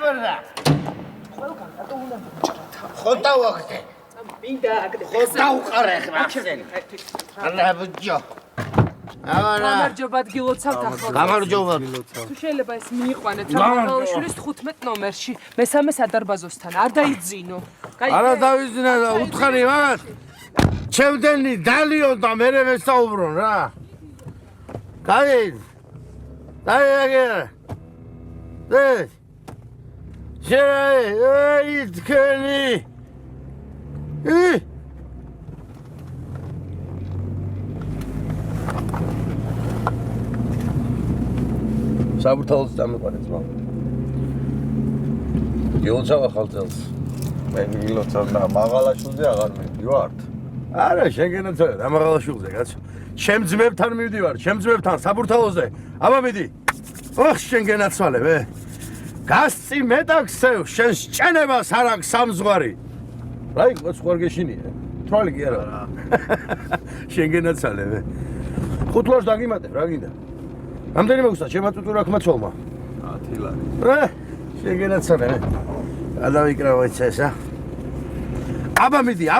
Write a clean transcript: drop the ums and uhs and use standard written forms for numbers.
აბერდა. ხოდა ვახდე. მინდა აკეთე. ხოდა უყარე ხმა ახსენ. ანა ბიჭო. აბარა. გამარჯობა ადგილოცავთ ახლა. გამარჯობა. თუ შეიძლება ეს მიიყვანეთ რა მაღალაშვილის 15 ნომერში მესამე სადარბაზოსთან არ დაიძინო. არა დავიძინა და უთხარი მაგას. ჩემდენი დალიონ და მე ვესაუბრონ რა. გაიგე. დაიგე. შეი თქვენი. საბურთალოს დამიყვანეთ მაგ. გილოცავ ახალწელს. მე გილოცავ და მაღალაშვილზე აღარ მივდივართ. არა, შენგენაცალე, რა მაღალაშვილზე, კაცო. ჩემ ძმებთან მივდივარ, ჩემ ძმებთან საბურთალოზე. აბა მიდი. ოხ, შენგენაცვალე, მე. გასწი მეტაქსევ, შენ სჭენებას არ აქვს სამზღვარი. რა იყო სხვა გეშინია? თვალი კი არა. შენგენაცალე, მე. ხუთლოს დაგიმატებ, რა გინდა? რამდენი მოგსა, შემაწუწურა ხმაცოლმა? 10 ლარი. შენგენაცალე, მე. გადავიკრავო ეს, აბა მიდი.